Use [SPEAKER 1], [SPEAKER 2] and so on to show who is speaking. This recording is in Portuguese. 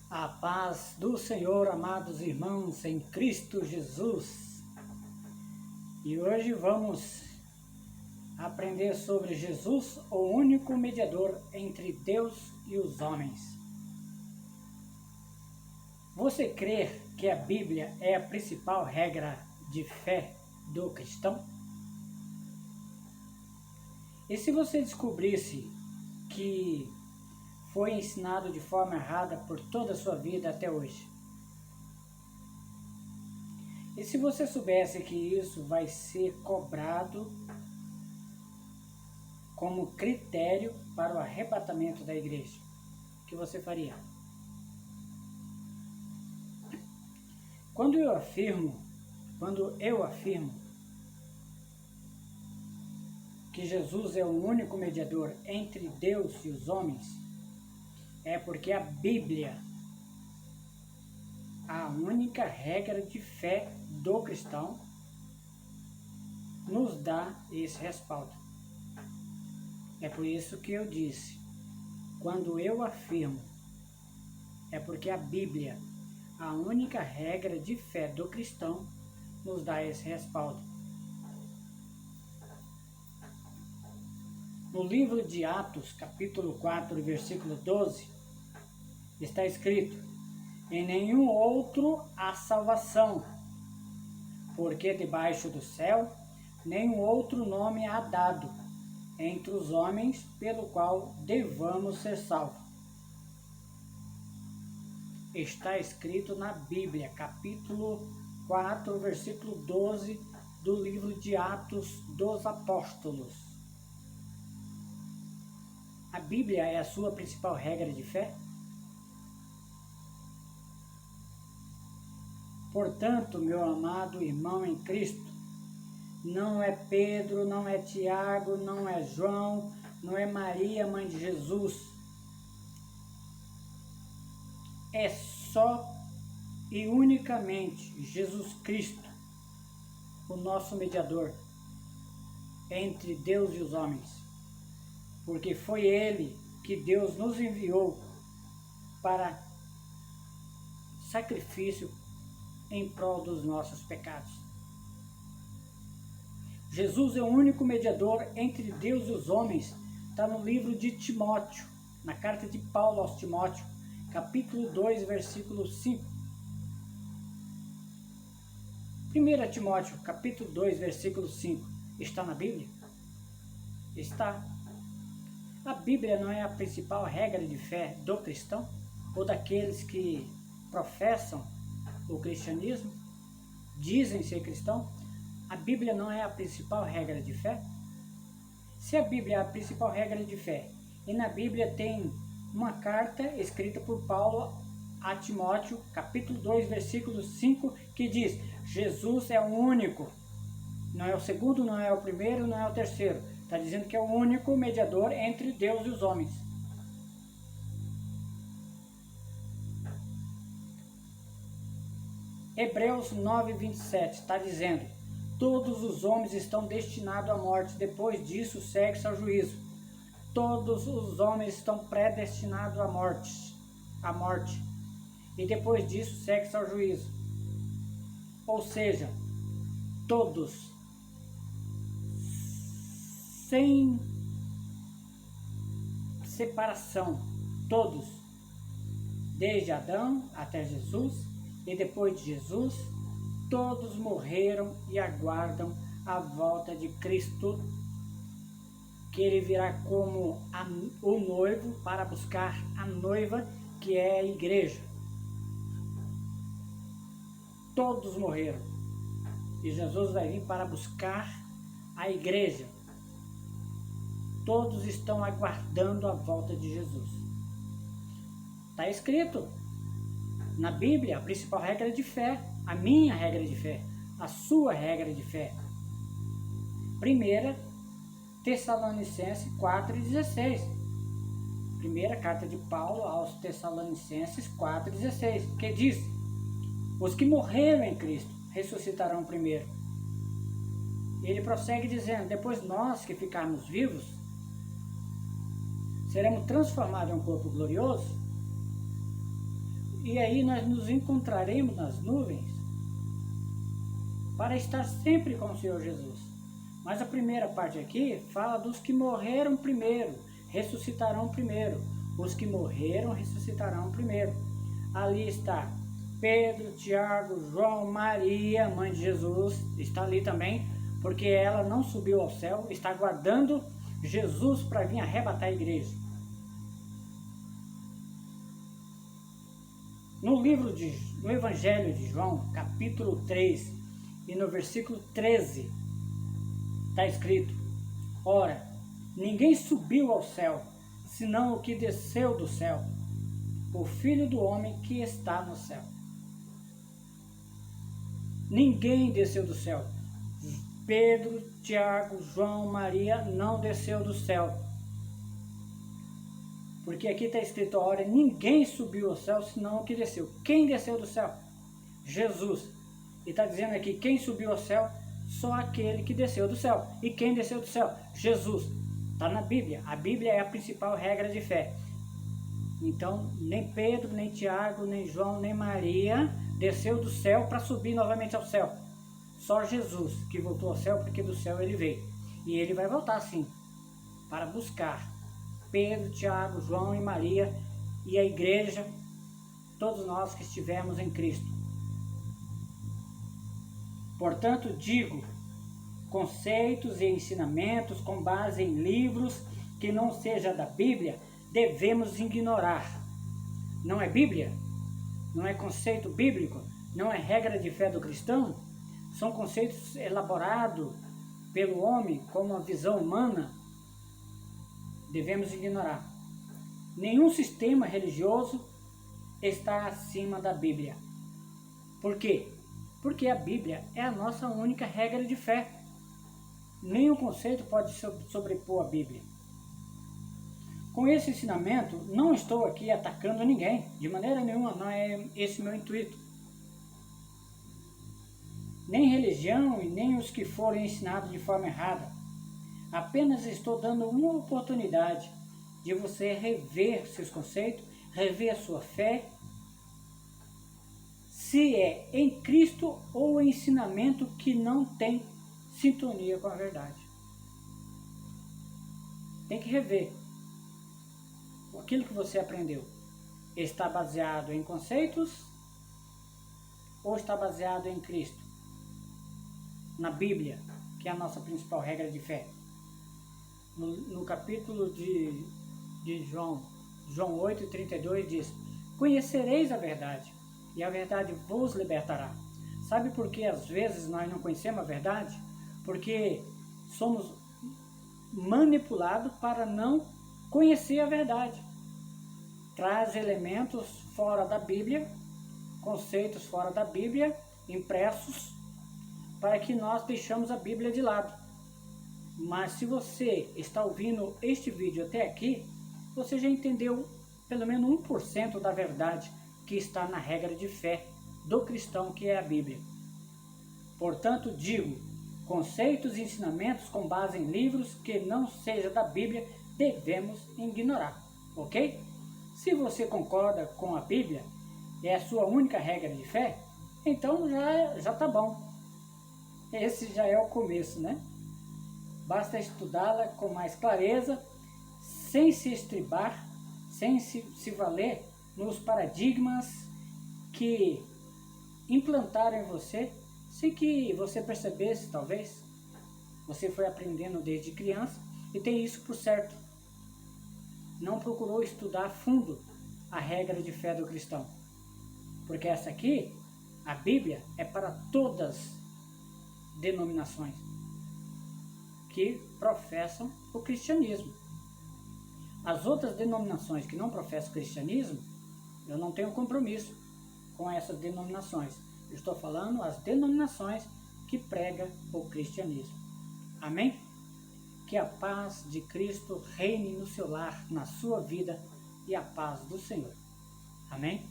[SPEAKER 1] A paz do Senhor, amados irmãos, em Cristo Jesus. E hoje vamos aprender sobre Jesus, o único mediador entre Deus e os homens. Você crê que a Bíblia é a principal regra de fé do cristão? E se você descobrisse que foi ensinado de forma errada por toda a sua vida até hoje? E se você soubesse que isso vai ser cobrado como critério para o arrebatamento da igreja, o que você faria? Quando eu afirmo que Jesus é o único mediador entre Deus e os homens, é porque a Bíblia, a única regra de fé do cristão, nos dá esse respaldo. É por isso que eu disse, quando eu afirmo, é porque a Bíblia, a única regra de fé do cristão, nos dá esse respaldo. No livro de Atos, capítulo 4, versículo 12, está escrito: em nenhum outro há salvação, porque debaixo do céu nenhum outro nome há dado entre os homens pelo qual devamos ser salvos. Está escrito na Bíblia, capítulo 4, versículo 12 do livro de Atos dos Apóstolos. A Bíblia é a sua principal regra de fé? Portanto, meu amado irmão em Cristo, não é Pedro, não é Tiago, não é João, não é Maria, mãe de Jesus. É só e unicamente Jesus Cristo, o nosso mediador entre Deus e os homens. Porque foi Ele que Deus nos enviou para sacrifício em prol dos nossos pecados. Jesus é o único mediador entre Deus e os homens. Está no livro de Timóteo, na carta de Paulo aos Timóteo, capítulo 2, versículo 5. 1 Timóteo, capítulo 2, versículo 5. Está na Bíblia? Está. A Bíblia não é a principal regra de fé do cristão ou daqueles que professam o cristianismo, dizem ser cristão? A Bíblia não é a principal regra de fé? Se a Bíblia é a principal regra de fé, e na Bíblia tem uma carta escrita por Paulo a Timóteo, capítulo 2, versículo 5, que diz: Jesus é o único, não é o segundo, não é o primeiro, não é o terceiro. Está dizendo que é o único mediador entre Deus e os homens. Hebreus 9, 27 está dizendo: todos os homens estão destinados à morte, depois disso segue-se ao juízo. Todos os homens estão predestinados à morte, e depois disso segue-se ao juízo. Ou seja, todos, sem separação, todos, desde Adão até Jesus, e depois de Jesus, todos morreram e aguardam a volta de Cristo, que ele virá como o noivo para buscar a noiva, que é a igreja. Todos morreram e Jesus vai vir para buscar a igreja. Todos estão aguardando a volta de Jesus. Está escrito na Bíblia a principal regra de fé, a minha regra de fé, a sua regra de fé. 1 Tessalonicenses 4,16. Primeira carta de Paulo aos Tessalonicenses 4,16, que diz: os que morreram em Cristo ressuscitarão primeiro. Ele prossegue dizendo: depois nós que ficarmos vivos, seremos transformados em um corpo glorioso E aí nós nos encontraremos nas nuvens para estar sempre com o Senhor Jesus. Mas a primeira parte aqui fala dos que morreram primeiro, ressuscitarão primeiro. Os que morreram ressuscitarão primeiro. Ali está Pedro, Tiago, João, Maria, mãe de Jesus, está ali também, porque ela não subiu ao céu, está aguardando Jesus para vir arrebatar a igreja. No Evangelho de João, capítulo 3, e no versículo 13, está escrito: ora, ninguém subiu ao céu, senão o que desceu do céu, o Filho do homem que está no céu. Ninguém desceu do céu. Pedro, Tiago, João, Maria não desceu do céu. Porque aqui está escrito: ora, ninguém subiu ao céu, senão o que desceu. Quem desceu do céu? Jesus. E está dizendo aqui, quem subiu ao céu? Só aquele que desceu do céu. E quem desceu do céu? Jesus. Está na Bíblia. A Bíblia é a principal regra de fé. Então, nem Pedro, nem Tiago, nem João, nem Maria desceu do céu para subir novamente ao céu. Só Jesus que voltou ao céu, porque do céu ele veio. E ele vai voltar sim, para buscar Pedro, Tiago, João e Maria e a igreja, todos nós que estivemos em Cristo. Portanto, digo, conceitos e ensinamentos com base em livros que não seja da Bíblia, devemos ignorar. Não é Bíblia? Não é conceito bíblico? Não é regra de fé do cristão? São conceitos elaborados pelo homem com uma visão humana? Devemos ignorar. Nenhum sistema religioso está acima da Bíblia. Por quê? Porque a Bíblia é a nossa única regra de fé. Nenhum conceito pode sobrepor a Bíblia. Com esse ensinamento, não estou aqui atacando ninguém, de maneira nenhuma, não é esse meu intuito. Nem religião e nem os que forem ensinados de forma errada. Apenas estou dando uma oportunidade de você rever seus conceitos, rever a sua fé, se é em Cristo ou ensinamento que não tem sintonia com a verdade. Tem que rever. Aquilo que você aprendeu está baseado em conceitos ou está baseado em Cristo? Na Bíblia, que é a nossa principal regra de fé. No capítulo de João 8:32 diz: conhecereis a verdade, e a verdade vos libertará. Sabe por que às vezes nós não conhecemos a verdade? Porque somos manipulados para não conhecer a verdade. Traz elementos fora da Bíblia, conceitos fora da Bíblia, impressos, para que nós deixamos a Bíblia de lado. Mas se você está ouvindo este vídeo até aqui, você já entendeu pelo menos 1% da verdade que está na regra de fé do cristão, que é a Bíblia. Portanto, digo, conceitos e ensinamentos com base em livros que não seja da Bíblia, devemos ignorar, ok? Se você concorda com a Bíblia, é a sua única regra de fé, então já tá bom. Esse já é o começo, né? Basta estudá-la com mais clareza, sem se estribar, sem se valer nos paradigmas que implantaram em você, sem que você percebesse, talvez. Você foi aprendendo desde criança e tem isso por certo. Não procurou estudar a fundo a regra de fé do cristão. Porque essa aqui, a Bíblia, é para todas as denominações que professam o cristianismo. As outras denominações que não professam o cristianismo, eu não tenho compromisso com essas denominações. Eu estou falando as denominações que pregam o cristianismo. Amém? Que a paz de Cristo reine no seu lar, na sua vida, e a paz do Senhor. Amém?